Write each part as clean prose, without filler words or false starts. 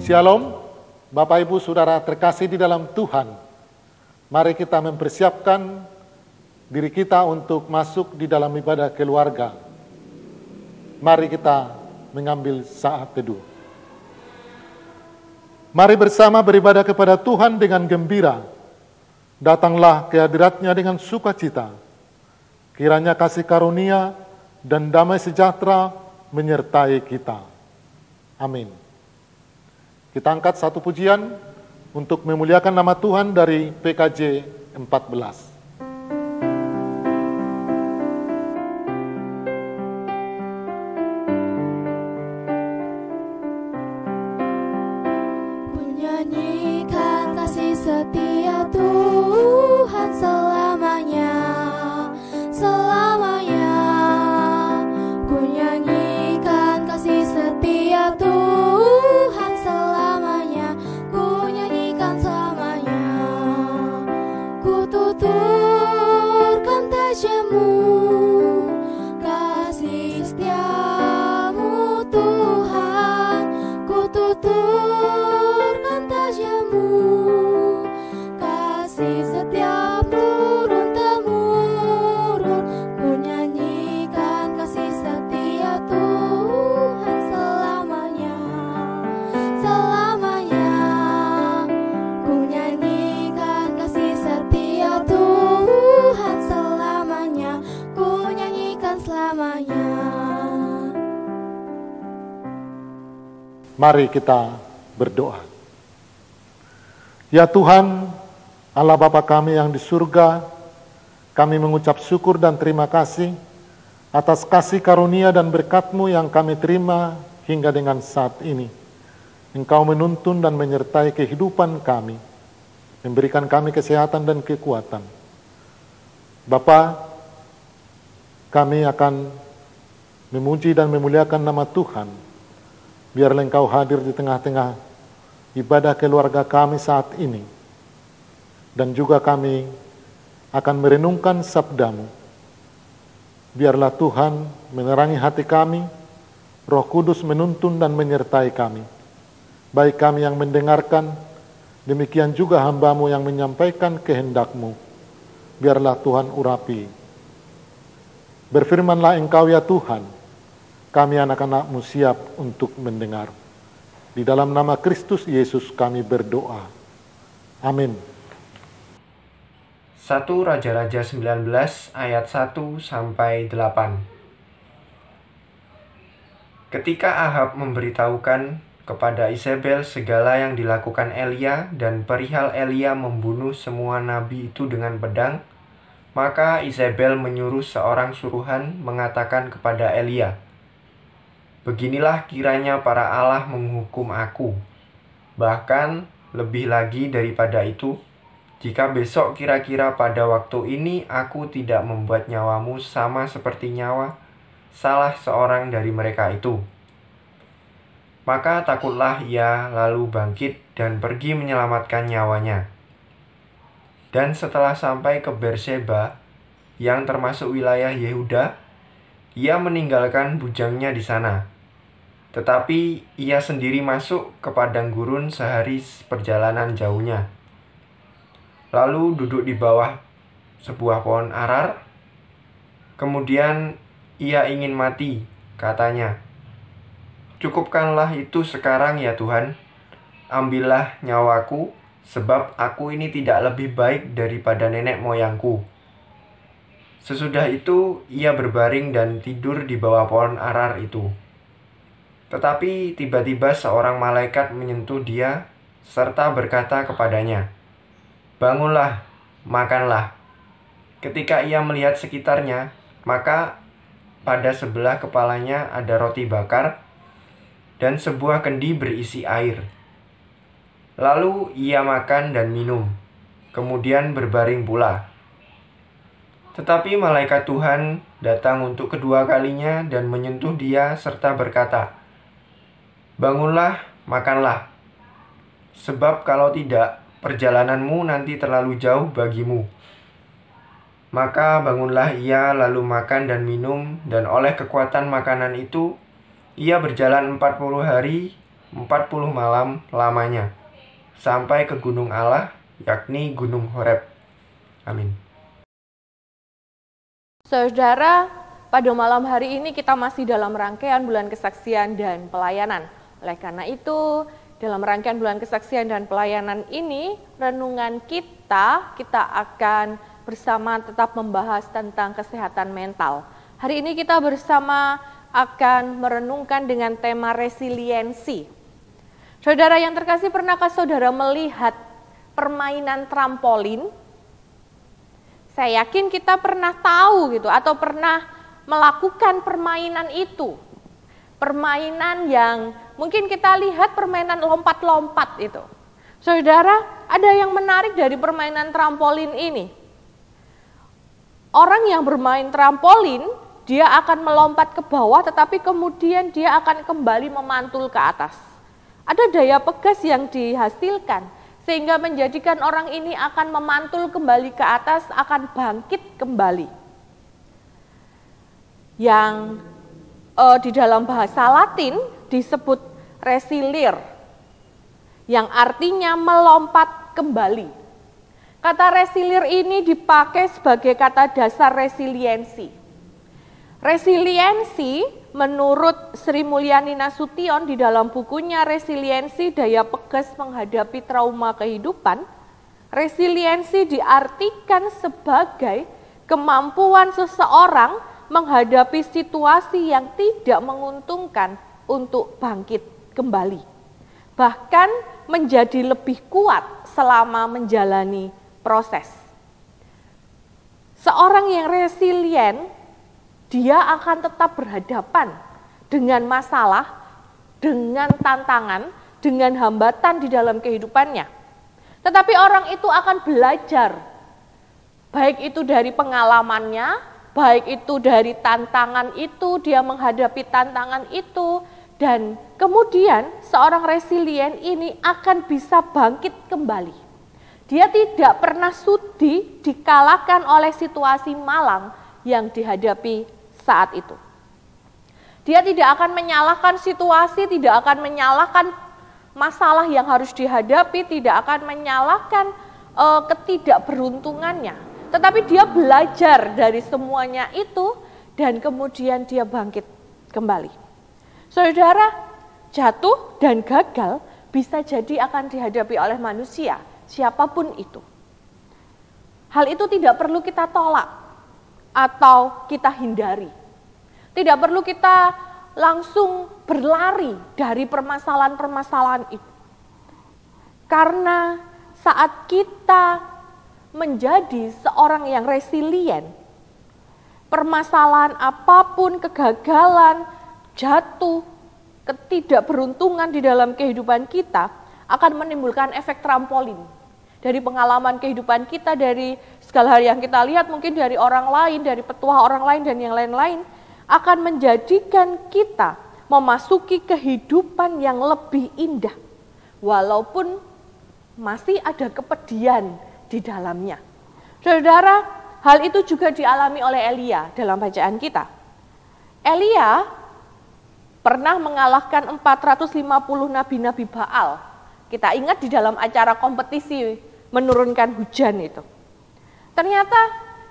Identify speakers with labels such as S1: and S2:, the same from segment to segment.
S1: Shalom, Bapak Ibu Saudara terkasih di dalam Tuhan. Mari kita mempersiapkan diri kita untuk masuk di dalam ibadah keluarga. Mari kita mengambil saat teduh. Mari bersama beribadah kepada Tuhan dengan gembira. Datanglah ke hadirat-Nya dengan sukacita. Kiranya kasih karunia dan damai sejahtera menyertai kita. Amin. Kita angkat satu pujian untuk memuliakan nama Tuhan dari PKJ 14.
S2: Menyanyikan kasih setia Tuhan selamanya, selamanya. Ku nyanyikan kasih setia Tuhan selamanya, ku nyanyikan selamanya. Ku tuturkan tajamu, kasih setiamu Tuhan. Ku tuturkan tajamu, kasih setiap turun-temurun. Ku nyanyikan kasih setia Tuhan selamanya, selamanya. Ku nyanyikan kasih setia Tuhan selamanya, ku nyanyikan selamanya.
S1: Mari kita berdoa. Ya Tuhan, Allah Bapa kami yang di surga, kami mengucap syukur dan terima kasih atas kasih karunia dan berkat-Mu yang kami terima hingga dengan saat ini. Engkau menuntun dan menyertai kehidupan kami, memberikan kami kesehatan dan kekuatan. Bapa, kami akan memuji dan memuliakan nama Tuhan. Biarlah Engkau hadir di tengah-tengah ibadah keluarga kami saat ini. Dan juga kami akan merenungkan sabda-Mu. Biarlah Tuhan menerangi hati kami, Roh Kudus menuntun dan menyertai kami. Baik kami yang mendengarkan, demikian juga hamba-Mu yang menyampaikan kehendak-Mu. Biarlah Tuhan urapi. Berfirmanlah Engkau ya Tuhan, kami anak-anak-Mu siap untuk mendengar. Di dalam nama Kristus Yesus kami berdoa. Amin.
S3: 1 Raja-Raja 19 ayat 1 sampai 8. Ketika Ahab memberitahukan kepada Isabel segala yang dilakukan Elia dan perihal Elia membunuh semua nabi itu dengan pedang, maka Isabel menyuruh seorang suruhan mengatakan kepada Elia, "Beginilah kiranya para Allah menghukum aku. Bahkan lebih lagi daripada itu, jika besok kira-kira pada waktu ini aku tidak membuat nyawamu sama seperti nyawa salah seorang dari mereka itu." Maka takutlah ia lalu bangkit dan pergi menyelamatkan nyawanya. Dan setelah sampai ke Berseba, yang termasuk wilayah Yehuda, ia meninggalkan bujangnya di sana. Tetapi ia sendiri masuk ke padang gurun sehari perjalanan jauhnya. Lalu duduk di bawah sebuah pohon arar. Kemudian ia ingin mati, katanya, "Cukupkanlah itu sekarang ya Tuhan, ambillah nyawaku, sebab aku ini tidak lebih baik daripada nenek moyangku." Sesudah itu ia berbaring dan tidur di bawah pohon arar itu. Tetapi tiba-tiba seorang malaikat menyentuh dia serta berkata kepadanya, "Bangunlah, makanlah." Ketika ia melihat sekitarnya, maka pada sebelah kepalanya ada roti bakar dan sebuah kendi berisi air. Lalu ia makan dan minum, kemudian berbaring pula. Tetapi malaikat Tuhan datang untuk kedua kalinya dan menyentuh dia serta berkata, "Bangunlah, makanlah. Sebab kalau tidak, perjalananmu nanti terlalu jauh bagimu." Maka bangunlah ia lalu makan dan minum, dan oleh kekuatan makanan itu, ia berjalan 40 hari 40 malam lamanya, sampai ke gunung Allah, yakni Gunung Horeb. Amin.
S4: Saudara, pada malam hari ini kita masih dalam rangkaian bulan kesaksian dan pelayanan. Oleh karena itu, dalam rangkaian bulan kesaksian dan pelayanan ini, renungan kita akan bersama tetap membahas tentang kesehatan mental. Hari ini kita bersama akan merenungkan dengan tema resiliensi. Saudara yang terkasih, pernahkah saudara melihat permainan trampolin? Saya yakin kita pernah tahu gitu atau pernah melakukan permainan itu. Permainan yang mungkin kita lihat permainan lompat-lompat itu. Saudara, ada yang menarik dari permainan trampolin ini. Orang yang bermain trampolin, dia akan melompat ke bawah tetapi kemudian dia akan kembali memantul ke atas. Ada daya pegas yang dihasilkan sehingga menjadikan orang ini akan memantul kembali ke atas, akan bangkit kembali. Yang di dalam bahasa Latin disebut resilier, yang artinya melompat kembali. Kata resilier ini dipakai sebagai kata dasar resiliensi. Resiliensi menurut Sri Mulyani Nasution di dalam bukunya Resiliensi Daya Pegas Menghadapi Trauma Kehidupan, resiliensi diartikan sebagai kemampuan seseorang menghadapi situasi yang tidak menguntungkan untuk bangkit kembali. Bahkan menjadi lebih kuat selama menjalani proses. Seorang yang resilient, dia akan tetap berhadapan dengan masalah, dengan tantangan, dengan hambatan di dalam kehidupannya. Tetapi orang itu akan belajar, baik itu dari pengalamannya, baik itu dari tantangan itu, dia menghadapi tantangan itu, dan kemudian seorang resilient ini akan bisa bangkit kembali. Dia tidak pernah sudi dikalahkan oleh situasi malang yang dihadapi saat itu. Dia tidak akan menyalahkan situasi, tidak akan menyalahkan masalah yang harus dihadapi, tidak akan menyalahkan ketidakberuntungannya. Tetapi dia belajar dari semuanya itu dan kemudian dia bangkit kembali. Saudara, jatuh dan gagal bisa jadi akan dihadapi oleh manusia, siapapun itu. Hal itu tidak perlu kita tolak atau kita hindari. Tidak perlu kita langsung berlari dari permasalahan-permasalahan itu. Karena saat kita menjadi seorang yang resilient, permasalahan apapun, kegagalan, jatuh, ketidakberuntungan di dalam kehidupan kita akan menimbulkan efek trampolin. Dari pengalaman kehidupan kita, dari segala hal yang kita lihat, mungkin dari orang lain, dari petuah orang lain dan yang lain-lain, akan menjadikan kita memasuki kehidupan yang lebih indah. Walaupun masih ada kepedihan di dalamnya. Saudara, hal itu juga dialami oleh Elia dalam bacaan kita. Elia pernah mengalahkan 450 nabi-nabi Baal. Kita ingat di dalam acara kompetisi menurunkan hujan itu. Ternyata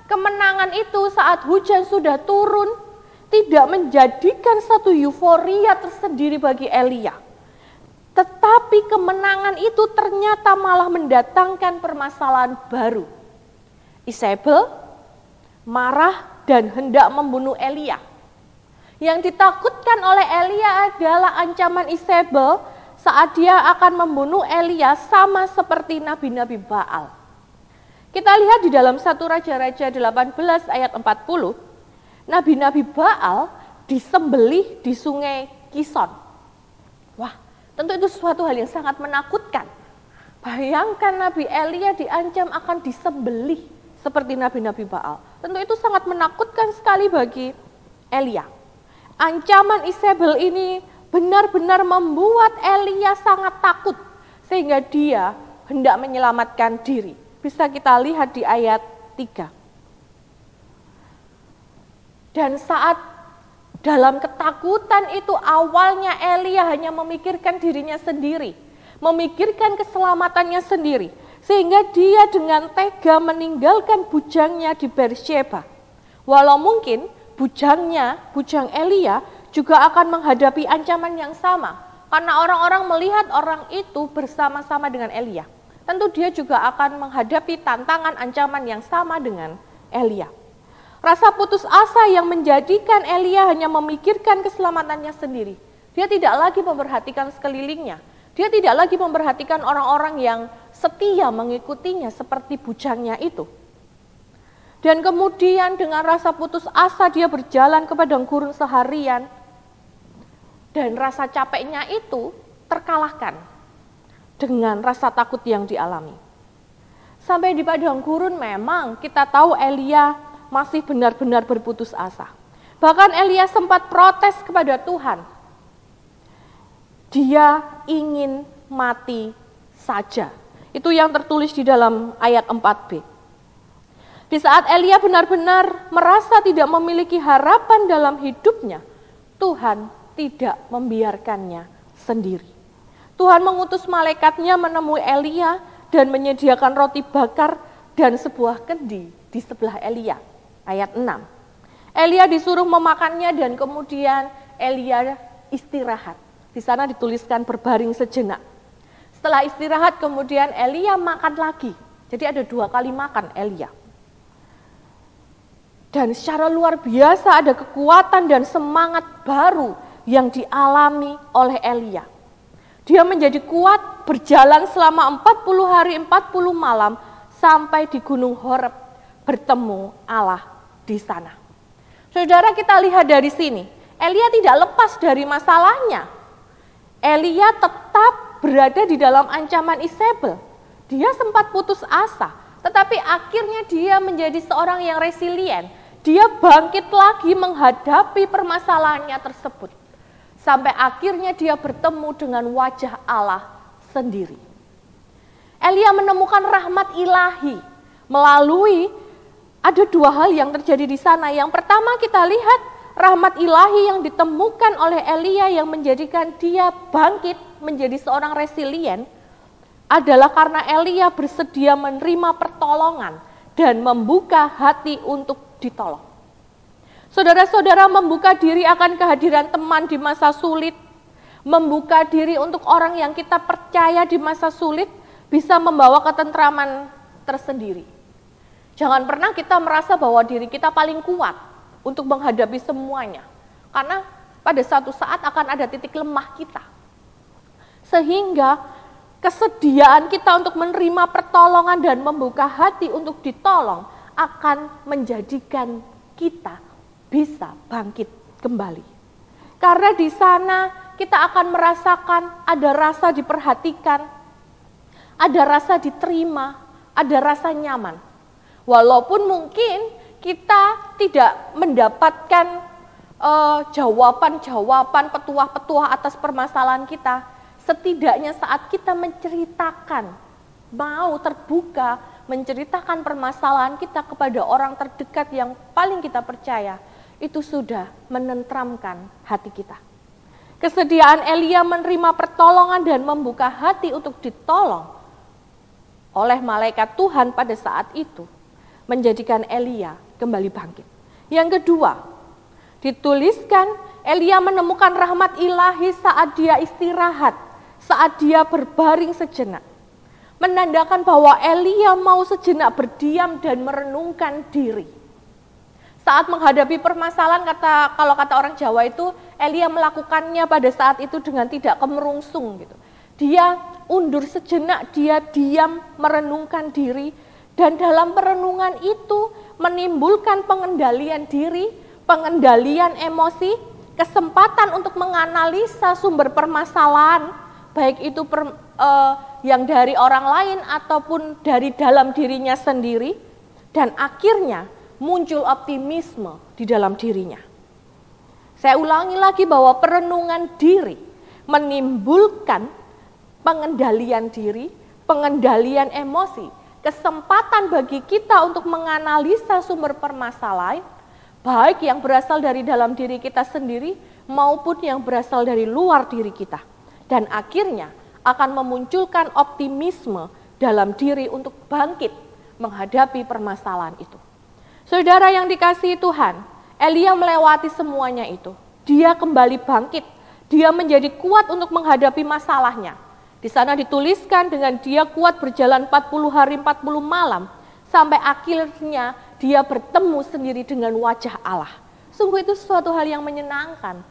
S4: kemenangan itu saat hujan sudah turun, tidak menjadikan satu euforia tersendiri bagi Elia. Tetapi kemenangan itu ternyata malah mendatangkan permasalahan baru. Isabel marah dan hendak membunuh Elia. Yang ditakutkan oleh Elia adalah ancaman Isabel saat dia akan membunuh Elia sama seperti nabi-nabi Baal. Kita lihat di dalam 1 Raja-Raja 18 ayat 40, nabi-nabi Baal disembelih di sungai Kison. Wah, tentu itu suatu hal yang sangat menakutkan. Bayangkan Nabi Elia diancam akan disembelih seperti nabi-nabi Baal. Tentu itu sangat menakutkan sekali bagi Elia. Ancaman Isabel ini benar-benar membuat Elia sangat takut sehingga dia hendak menyelamatkan diri. Bisa kita lihat di ayat 3. Dan saat Dalam ketakutan itu awalnya Elia hanya memikirkan dirinya sendiri, memikirkan keselamatannya sendiri, sehingga dia dengan tega meninggalkan bujangnya di Beersheba. Walau mungkin bujang Elia juga akan menghadapi ancaman yang sama, karena orang-orang melihat orang itu bersama-sama dengan Elia. Tentu dia juga akan menghadapi tantangan ancaman yang sama dengan Elia. Rasa putus asa yang menjadikan Elia hanya memikirkan keselamatannya sendiri. Dia tidak lagi memperhatikan sekelilingnya. Dia tidak lagi memperhatikan orang-orang yang setia mengikutinya seperti bujangnya itu. Dan kemudian dengan rasa putus asa dia berjalan ke padang gurun seharian. Dan rasa capeknya itu terkalahkan dengan rasa takut yang dialami. Sampai di padang gurun memang kita tahu Elia masih benar-benar berputus asa. Bahkan Elia sempat protes kepada Tuhan. Dia ingin mati saja. Itu yang tertulis di dalam ayat 4b. Di saat Elia benar-benar merasa tidak memiliki harapan dalam hidupnya, Tuhan tidak membiarkannya sendiri. Tuhan mengutus malaikatnya menemui Elia dan menyediakan roti bakar dan sebuah kendi di sebelah Elia. Ayat 6. Elia disuruh memakannya dan kemudian Elia istirahat. Di sana dituliskan berbaring sejenak. Setelah istirahat kemudian Elia makan lagi. Jadi ada 2 kali makan Elia. Dan secara luar biasa ada kekuatan dan semangat baru yang dialami oleh Elia. Dia menjadi kuat berjalan selama 40 hari 40 malam sampai di Gunung Horeb bertemu Allah di sana. Saudara, kita lihat dari sini, Elia tidak lepas dari masalahnya. Elia tetap berada di dalam ancaman Isabel. Dia sempat putus asa, tetapi akhirnya dia menjadi seorang yang resilient. Dia bangkit lagi menghadapi permasalahannya tersebut. Sampai akhirnya dia bertemu dengan wajah Allah sendiri. Elia menemukan rahmat ilahi melalui ada 2 hal yang terjadi di sana. Yang pertama kita lihat rahmat ilahi yang ditemukan oleh Elia yang menjadikan dia bangkit menjadi seorang resilient adalah karena Elia bersedia menerima pertolongan dan membuka hati untuk ditolong. Saudara-saudara, membuka diri akan kehadiran teman di masa sulit, membuka diri untuk orang yang kita percaya di masa sulit bisa membawa ketentraman tersendiri. Jangan pernah kita merasa bahwa diri kita paling kuat untuk menghadapi semuanya. Karena pada suatu saat akan ada titik lemah kita. Sehingga kesediaan kita untuk menerima pertolongan dan membuka hati untuk ditolong akan menjadikan kita bisa bangkit kembali. Karena di sana kita akan merasakan ada rasa diperhatikan, ada rasa diterima, ada rasa nyaman. Walaupun mungkin kita tidak mendapatkan jawaban-jawaban, petuah-petuah atas permasalahan kita, setidaknya saat kita menceritakan, mau terbuka, menceritakan permasalahan kita kepada orang terdekat yang paling kita percaya, itu sudah menentramkan hati kita. Kesediaan Elia menerima pertolongan dan membuka hati untuk ditolong oleh malaikat Tuhan pada saat itu, menjadikan Elia kembali bangkit. Yang kedua, dituliskan Elia menemukan rahmat ilahi saat dia istirahat, saat dia berbaring sejenak. Menandakan bahwa Elia mau sejenak berdiam dan merenungkan diri. Saat menghadapi permasalahan, kalau kata orang Jawa itu, Elia melakukannya pada saat itu dengan tidak kemerungsung gitu. Dia undur sejenak, dia diam, merenungkan diri. Dan dalam perenungan itu menimbulkan pengendalian diri, pengendalian emosi, kesempatan untuk menganalisa sumber permasalahan, baik itu yang dari orang lain ataupun dari dalam dirinya sendiri, dan akhirnya muncul optimisme di dalam dirinya. Saya ulangi lagi bahwa perenungan diri menimbulkan pengendalian diri, pengendalian emosi, kesempatan bagi kita untuk menganalisa sumber permasalahan, baik yang berasal dari dalam diri kita sendiri maupun yang berasal dari luar diri kita. Dan akhirnya akan memunculkan optimisme dalam diri untuk bangkit menghadapi permasalahan itu. Saudara yang dikasihi Tuhan, Elia melewati semuanya itu. Dia kembali bangkit, dia menjadi kuat untuk menghadapi masalahnya. Di sana dituliskan dengan dia kuat berjalan 40 hari 40 malam, sampai akhirnya dia bertemu sendiri dengan wajah Allah. Sungguh itu suatu hal yang menyenangkan.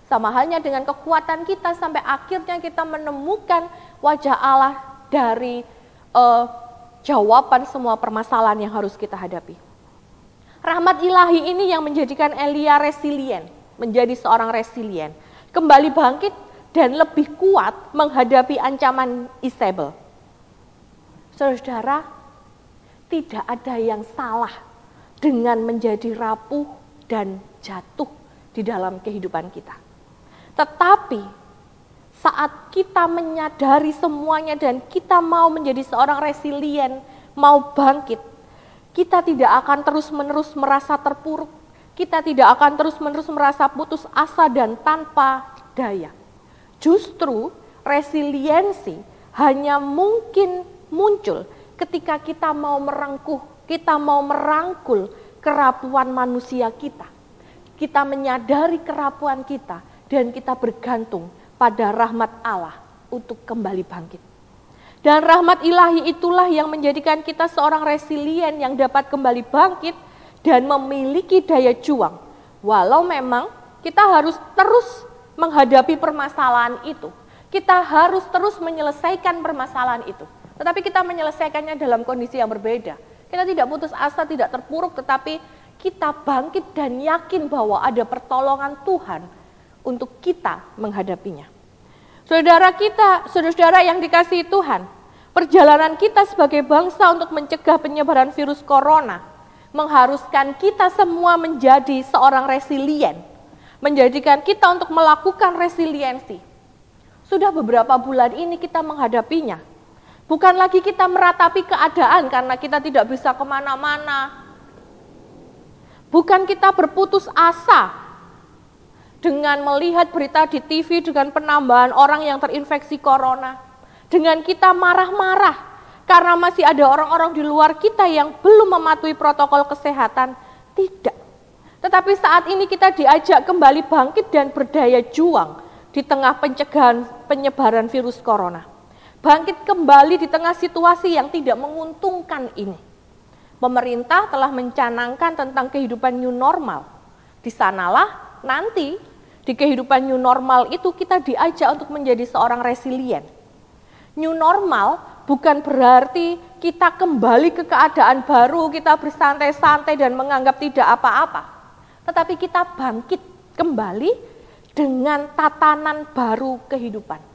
S4: Sama halnya dengan kekuatan kita sampai akhirnya kita menemukan wajah Allah dari jawaban semua permasalahan yang harus kita hadapi. Rahmat ilahi ini yang menjadikan Elia resilient, menjadi seorang resilient, kembali bangkit dan lebih kuat menghadapi ancaman Isabel. Saudara, tidak ada yang salah dengan menjadi rapuh dan jatuh di dalam kehidupan kita. Tetapi saat kita menyadari semuanya dan kita mau menjadi seorang resilient, mau bangkit, kita tidak akan terus-menerus merasa terpuruk, kita tidak akan terus-menerus merasa putus asa dan tanpa daya. Justru resiliensi hanya mungkin muncul ketika kita mau merengkuh, kita mau merangkul kerapuan manusia kita. Kita menyadari kerapuan kita dan kita bergantung pada rahmat Allah untuk kembali bangkit. Dan rahmat ilahi itulah yang menjadikan kita seorang resilient yang dapat kembali bangkit dan memiliki daya juang. Walau memang kita harus terus menghadapi permasalahan itu. Kita harus terus menyelesaikan permasalahan itu. Tetapi kita menyelesaikannya dalam kondisi yang berbeda. Kita tidak putus asa, tidak terpuruk, tetapi kita bangkit dan yakin bahwa ada pertolongan Tuhan untuk kita menghadapinya. Saudara-saudara yang dikasihi Tuhan, perjalanan kita sebagai bangsa untuk mencegah penyebaran virus corona mengharuskan kita semua menjadi seorang resilient, menjadikan kita untuk melakukan resiliensi. Sudah beberapa bulan ini kita menghadapinya. Bukan lagi kita meratapi keadaan karena kita tidak bisa kemana-mana. Bukan kita berputus asa dengan melihat berita di TV dengan penambahan orang yang terinfeksi corona. Dengan kita marah-marah karena masih ada orang-orang di luar kita yang belum mematuhi protokol kesehatan. Tidak. Tetapi saat ini kita diajak kembali bangkit dan berdaya juang di tengah pencegahan penyebaran virus corona. Bangkit kembali di tengah situasi yang tidak menguntungkan ini. Pemerintah telah mencanangkan tentang kehidupan new normal. Di sanalah nanti di kehidupan new normal itu kita diajak untuk menjadi seorang resilient. New normal bukan berarti kita kembali ke keadaan baru, kita bersantai-santai dan menganggap tidak apa-apa. Tetapi kita bangkit kembali dengan tatanan baru kehidupan.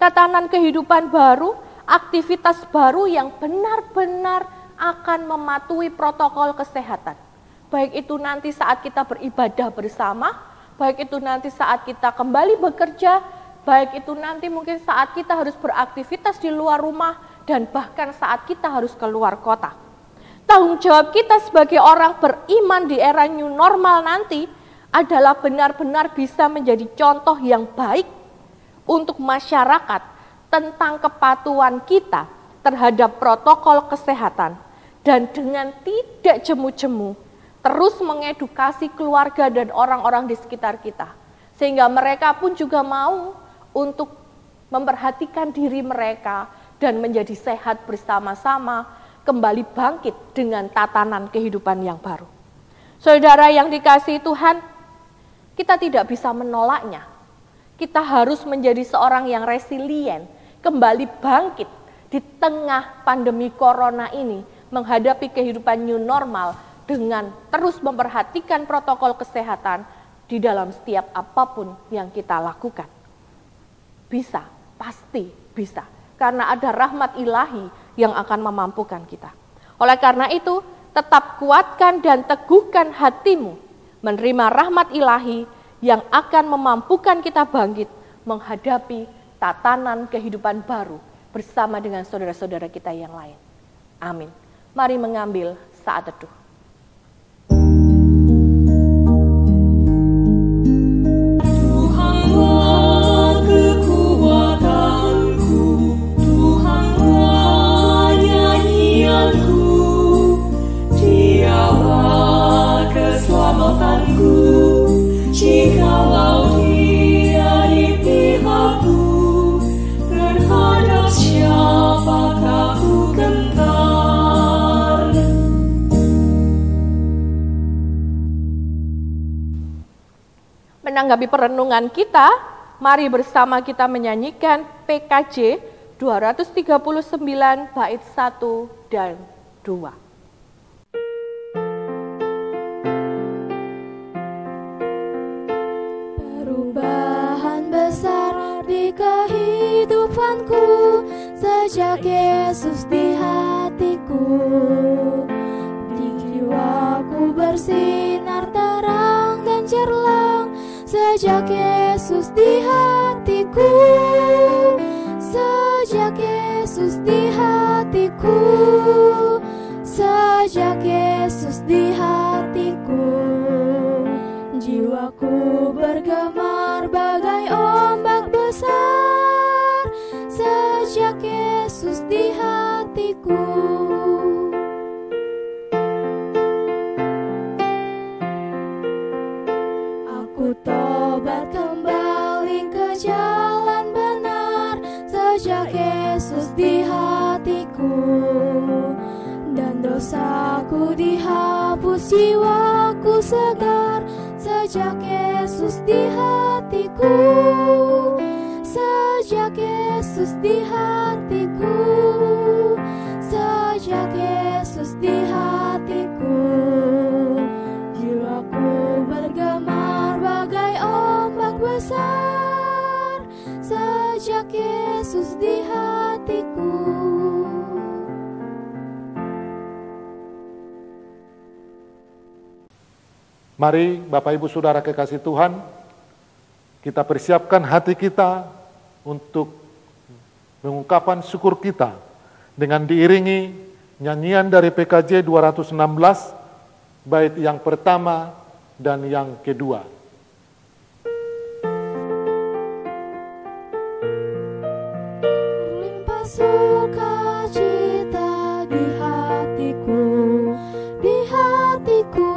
S4: Tatanan kehidupan baru, aktivitas baru yang benar-benar akan mematuhi protokol kesehatan. Baik itu nanti saat kita beribadah bersama, baik itu nanti saat kita kembali bekerja, baik itu nanti mungkin saat kita harus beraktivitas di luar rumah, dan bahkan saat kita harus keluar kota. Tanggung jawab kita sebagai orang beriman di era new normal nanti adalah benar-benar bisa menjadi contoh yang baik untuk masyarakat tentang kepatuhan kita terhadap protokol kesehatan dan dengan tidak jemu-jemu terus mengedukasi keluarga dan orang-orang di sekitar kita sehingga mereka pun juga mau untuk memperhatikan diri mereka dan menjadi sehat bersama-sama kembali bangkit dengan tatanan kehidupan yang baru. Saudara yang dikasihi Tuhan, kita tidak bisa menolaknya. Kita harus menjadi seorang yang resilient, kembali bangkit di tengah pandemi corona ini, menghadapi kehidupan new normal dengan terus memperhatikan protokol kesehatan di dalam setiap apapun yang kita lakukan. Bisa, pasti bisa, karena ada rahmat ilahi yang akan memampukan kita. Oleh karena itu, tetap kuatkan dan teguhkan hatimu menerima rahmat ilahi yang akan memampukan kita bangkit menghadapi tatanan kehidupan baru bersama dengan saudara-saudara kita yang lain. Amin. Mari mengambil saat teduh. menanggapi perenungan kita, mari bersama kita menyanyikan PKJ 239 bait 1 dan 2.
S2: Perubahan besar di kehidupanku sejak Yesus di hatiku. Di jiwaku bersinar terang dan cemerlang sejak Yesus di hatiku. Sejak Yesus di hatiku, sejak Yesus di hatiku, jiwaku bergemar bagai ombak besar. Sejak Yesus di hatiku, aku tobat kembali ke jalan benar. Sejak Yesus di hatiku, dan dosaku dihapus, jiwaku segar. Sejak Yesus di hatiku, sejak Yesus di hatiku, sejak Yesus di hatiku, jiwaku bergemar bagai ombak besar. Sejak Yesus di hatiku.
S1: Mari Bapak Ibu Saudara kekasih Tuhan, kita persiapkan hati kita untuk mengungkapkan syukur kita dengan diiringi nyanyian dari PKJ 216 bait yang pertama dan yang kedua.
S2: Berlimpah sukacita di hatiku, di hatiku,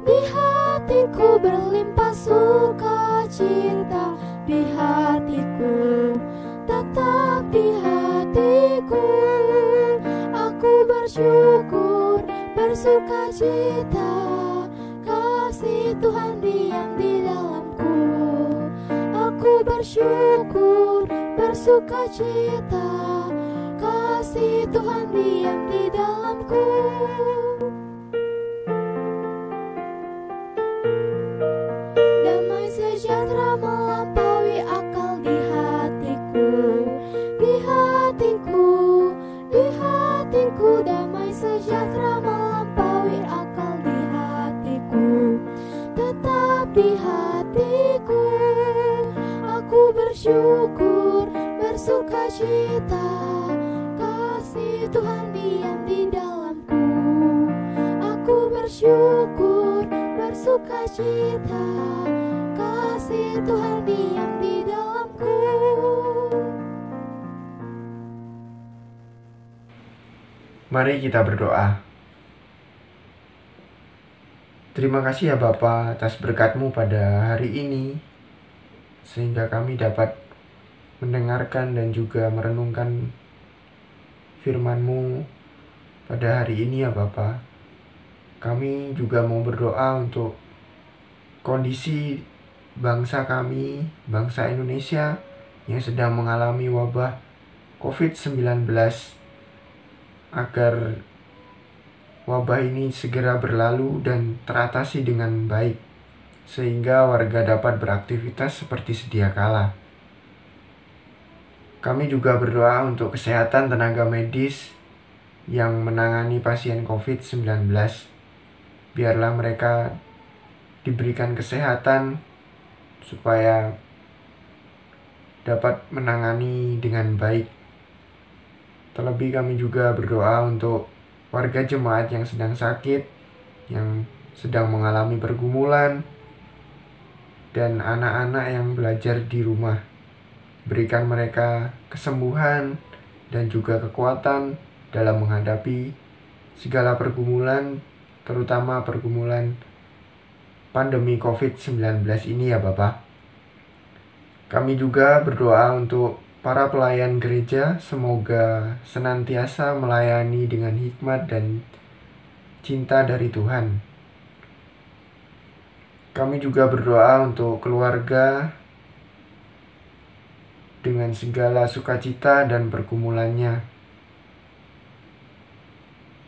S2: di hatiku, berlimpah sukacita di hatiku, tetap di hatiku. Aku bersyukur, bersukacita, kasih Tuhan diam di dalamku. Aku bersyukur, bersukacita, kasih Tuhan diam di dalamku. Damai sejahtera melampaui akal di hatiku, di hatiku, di hatiku. Damai sejahtera melampaui akal di hatiku, tetap di hatiku. Aku bersyukur, bersukacita, kasih Tuhan diam di dalamku. Aku bersyukur, bersukacita, kasih Tuhan diam di dalamku.
S3: Mari kita berdoa. Terima kasih ya Bapa atas berkat-Mu pada hari ini, sehingga kami dapat mendengarkan dan juga merenungkan firman-Mu pada hari ini ya Bapa. Kami juga mau berdoa untuk kondisi bangsa kami, bangsa Indonesia yang sedang mengalami wabah COVID-19, agar wabah ini segera berlalu dan teratasi dengan baik, sehingga warga dapat beraktivitas seperti sedia kala. Kami juga berdoa untuk kesehatan tenaga medis yang menangani pasien COVID-19. Biarlah mereka diberikan kesehatan supaya dapat menangani dengan baik. Terlebih kami juga berdoa untuk warga jemaat yang sedang sakit, yang sedang mengalami pergumulan, dan anak-anak yang belajar di rumah. Berikan mereka kesembuhan dan juga kekuatan dalam menghadapi segala pergumulan, terutama pergumulan pandemi COVID-19 ini ya Bapak. Kami juga berdoa untuk para pelayan gereja, semoga senantiasa melayani dengan hikmat dan cinta dari Tuhan. Kami juga berdoa untuk keluarga dengan segala sukacita dan pergumulannya.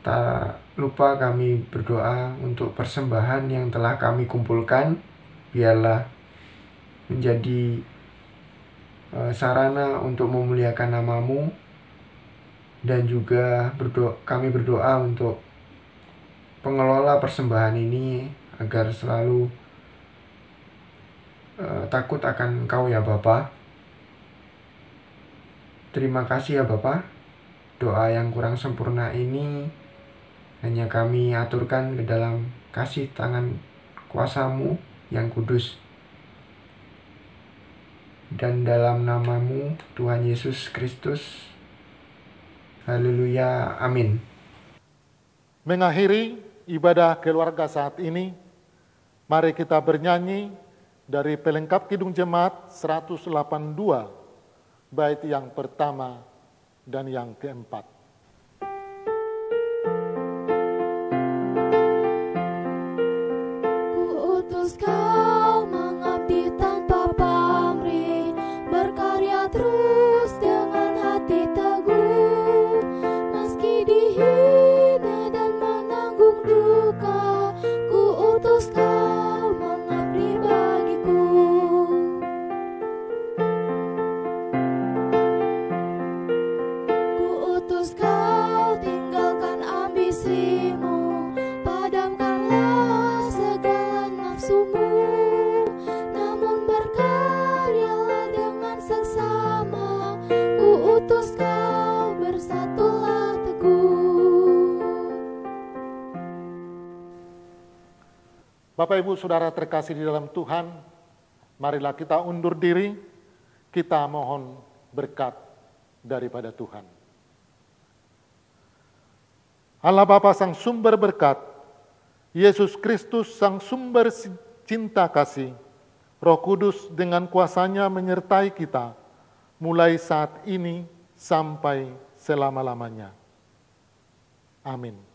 S3: Tak lupa kami berdoa untuk persembahan yang telah kami kumpulkan, biarlah menjadi sarana untuk memuliakan nama-Mu, dan juga kami berdoa untuk pengelola persembahan ini agar selalu takut akan Engkau ya Bapa. Terima kasih ya Bapa. Doa yang kurang sempurna ini hanya kami aturkan ke dalam kasih tangan kuasa-Mu yang kudus. Dan dalam nama-Mu Tuhan Yesus Kristus. Haleluya. Amin.
S1: Mengakhiri ibadah keluarga saat ini, mari kita bernyanyi dari pelengkap Kidung Jemaat 182, bait yang pertama dan yang keempat.
S2: Kuutus kau mengabdi tanpa pamrih, berkarya terus dengan hati teguh, meski dihina dan menanggung duka. Kuutus kau mengabdi bagiku. Kuutus kau tinggalkan ambisimu, padamkanlah segala nafsumu, namun berkaryalah dengan seksama. Kuutus kau bersatulah teguh.
S1: Bapak Ibu Saudara terkasih di dalam Tuhan, marilah kita undur diri, kita mohon berkat daripada Tuhan. Allah Bapa Sang Sumber Berkat, Yesus Kristus Sang Sumber Cinta Kasih, Roh Kudus dengan kuasa-Nya menyertai kita, mulai saat ini sampai selama-lamanya. Amin.